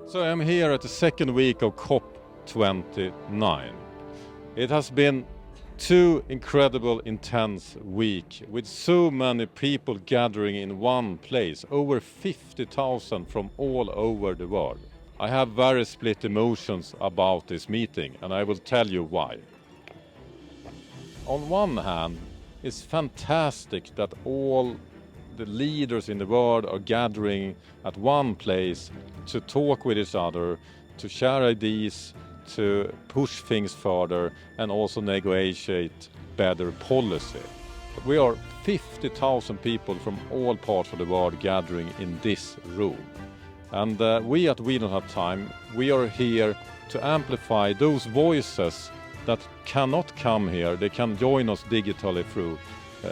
So I'm here at the second week of COP29. It has been two incredible, intense weeks with so many people gathering in one place, over 50,000 from all over the world. I have very split emotions about this meeting, and I will tell you why. On one hand, it's fantastic that all the leaders in the world are gathering at one place to talk with each other, to share ideas, to push things further and also negotiate better policy. We are 50,000 people from all parts of the world gathering in this room. And we Don't Have Time, we are here to amplify those voices that cannot come here. They can join us digitally through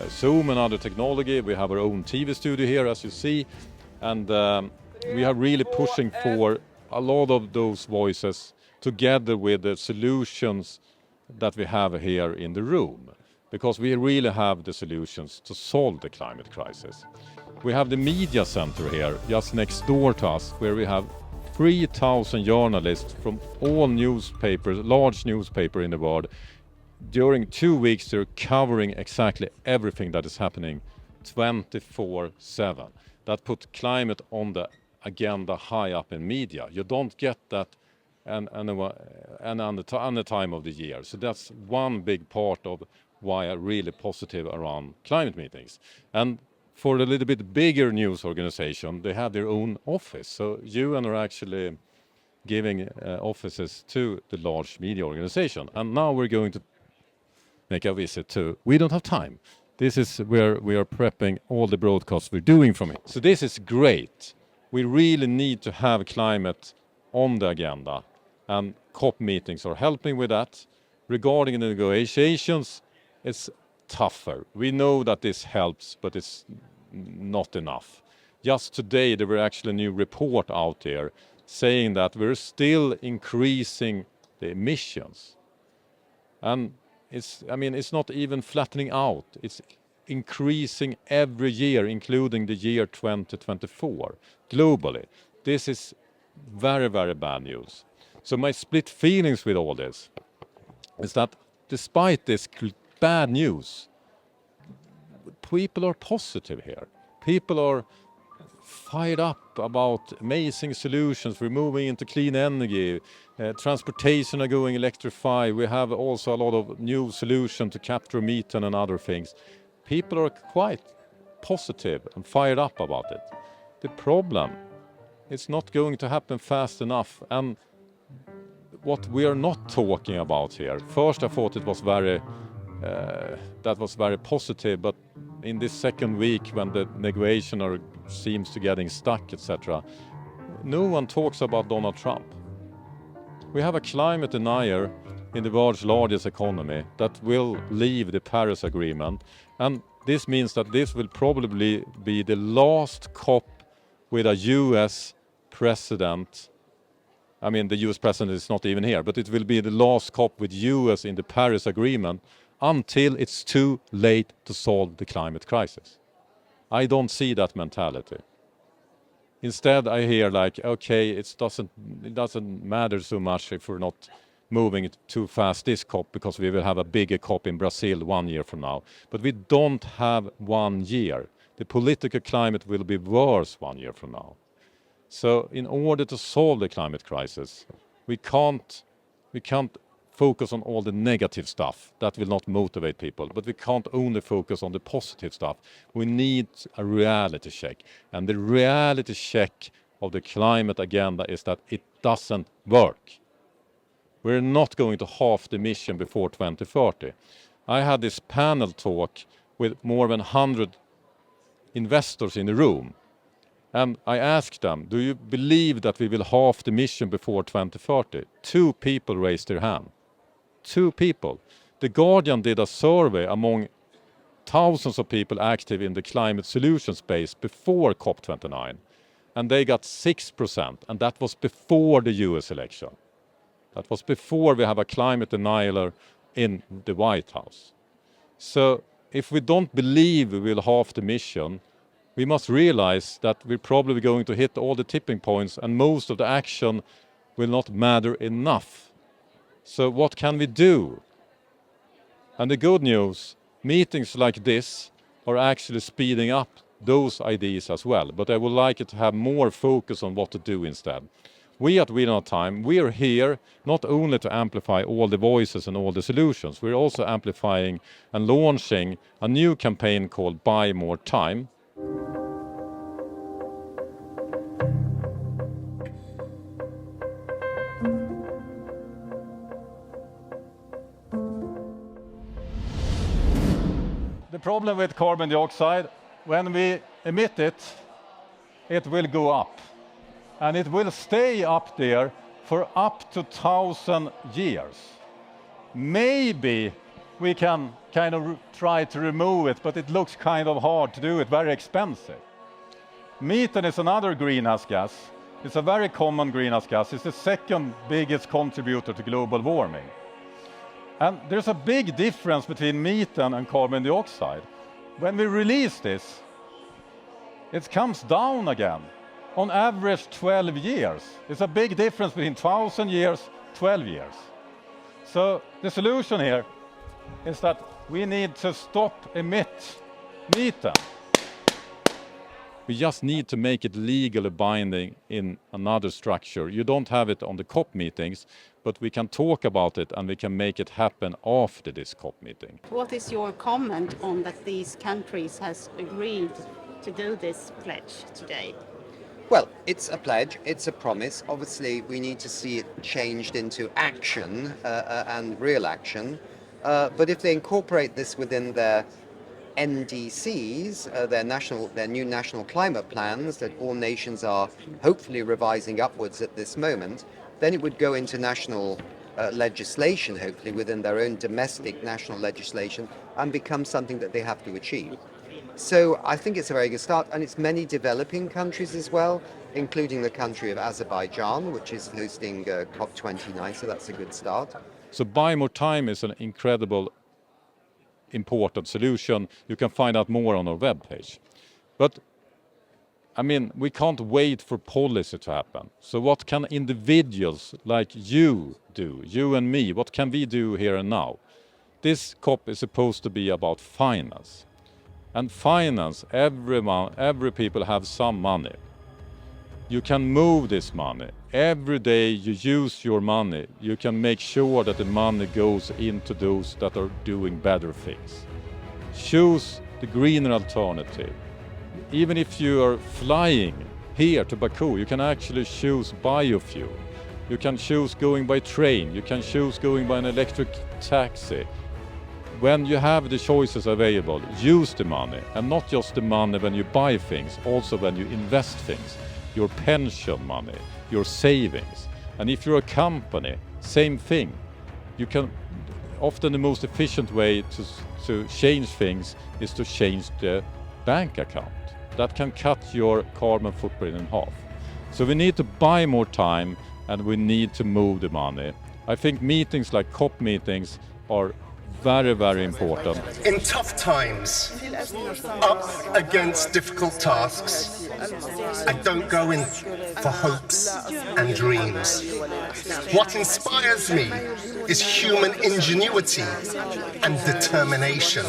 Zoom and other technology. We have our own TV studio here, as you see, and we are really pushing for a lot of those voices together with the solutions that we have here in the room, because we really have the solutions to solve the climate crisis. We have the media center here just next door to us, where we have 3,000 journalists from all newspapers, large newspaper in the world. During 2 weeks, they're covering exactly everything that is happening 24/7. That put climate on the agenda high up in media. You don't get that any time of the year. So that's one big part of why I'm really positive around climate meetings. And for a little bit bigger news organization, they have their own office. So UN are actually giving offices to the large media organization. And now we're going to make a visit to We Don't Have Time. This is where we are prepping all the broadcasts we're doing from it. So this is great. We really need to have climate on the agenda, and COP meetings are helping with that. Regarding the negotiations, it's tougher. We know that this helps, but it's not enough. Just today there were actually a new report out there saying that we're still increasing the emissions. And it's not even flattening out. It's increasing every year, including the year 2024, globally. This is very, very bad news. So my split feelings with all this is that despite this bad news, people are positive here. People are fired up about amazing solutions. We're moving into clean energy. Transportation are going electrified. We have also a lot of new solutions to capture methane and other things. People are quite positive and fired up about it. The problem, it's not going to happen fast enough. And what we are not talking about here, first I thought it was very positive, but in this second week when the negotiation seems to getting stuck, etc., no one talks about Donald Trump. We have a climate denier in the world's largest economy that will leave the Paris Agreement, and this means that this will probably be the last COP with a US president. I mean, the US president is not even here, but it will be the last COP with US in the Paris Agreement until it's too late to solve the climate crisis. I don't see that mentality. Instead, I hear it doesn't matter so much if we're not moving it too fast this COP, because we will have a bigger COP in Brazil 1 year from now. But we don't have 1 year. The political climate will be worse 1 year from now. So in order to solve the climate crisis, we can't focus on all the negative stuff. That will not motivate people. But we can't only focus on the positive stuff. We need a reality check. And the reality check of the climate agenda is that it doesn't work. We're not going to halve the emission before 2030. I had this panel talk with more than 100 investors in the room. And I asked them, do you believe that we will halve the emission before 2030? 2 people raised their hand. 2 people. The Guardian did a survey among thousands of people active in the climate solution space before COP29. And they got 6%. And that was before the US election. That was before we have a climate denier in the White House. So if we don't believe we will halve the emission, we must realize that we're probably going to hit all the tipping points and most of the action will not matter enough. So what can we do? And the good news, meetings like this are actually speeding up those ideas as well. But I would like it to have more focus on what to do instead. We at Wheel on Time, we are here not only to amplify all the voices and all the solutions, we're also amplifying and launching a new campaign called Buy More Time. The problem with carbon dioxide, when we emit it, it will go up. And it will stay up there for up to 1,000 years. Maybe we can kind of try to remove it, but it looks kind of hard to do it, very expensive. Methane is another greenhouse gas. It's a very common greenhouse gas. It's the second biggest contributor to global warming. And there's a big difference between methane and carbon dioxide. When we release this, it comes down again. On average 12 years. It's a big difference between 1,000 years, 12 years. So the solution here is that we need to stop emit methane. We just need to make it legally binding in another structure. You don't have it on the COP meetings, but we can talk about it and we can make it happen after this COP meeting. What is your comment on that these countries has agreed to do this pledge today? Well, it's a pledge, it's a promise. Obviously, we need to see it changed into action and real action. But if they incorporate this within their NDCs, their new national climate plans that all nations are hopefully revising upwards at this moment, then it would go into national legislation, hopefully within their own domestic national legislation, and become something that they have to achieve. So I think it's a very good start, and it's many developing countries as well, including the country of Azerbaijan, which is hosting COP29, so that's a good start. So Buy More Time is an incredible, important solution. You can find out more on our webpage. But, I mean, we can't wait for policy to happen. So what can individuals like you do, you and me, what can we do here and now? This COP is supposed to be about finance. And finance, every people have some money. You can move this money. Every day you use your money, you can make sure that the money goes into those that are doing better things. Choose the greener alternative. Even if you are flying here to Baku, you can actually choose biofuel. You can choose going by train. You can choose going by an electric taxi. When you have the choices available, use the money, and not just the money when you buy things, also when you invest things, your pension money, your savings. And if you're a company, same thing. You can, often the most efficient way to change things is to change the bank account. That can cut your carbon footprint in half. So we need to buy more time and we need to move the money. I think meetings like COP meetings are very, very important. In tough times, up against difficult tasks, I don't go in for hopes and dreams. What inspires me is human ingenuity and determination.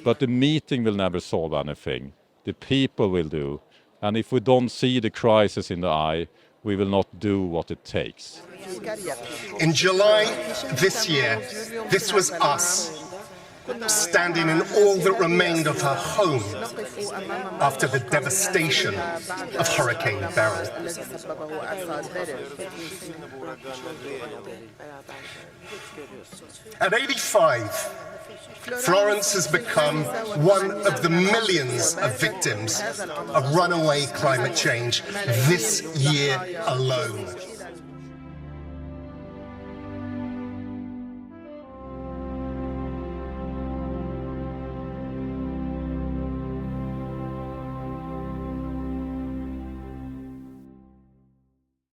But the meeting will never solve anything. The people will do. And if we don't see the crisis in the eye, we will not do what it takes. In July this year, this was us, standing in all that remained of her home after the devastation of Hurricane Beryl. At 85, Florence has become one of the millions of victims of runaway climate change this year alone.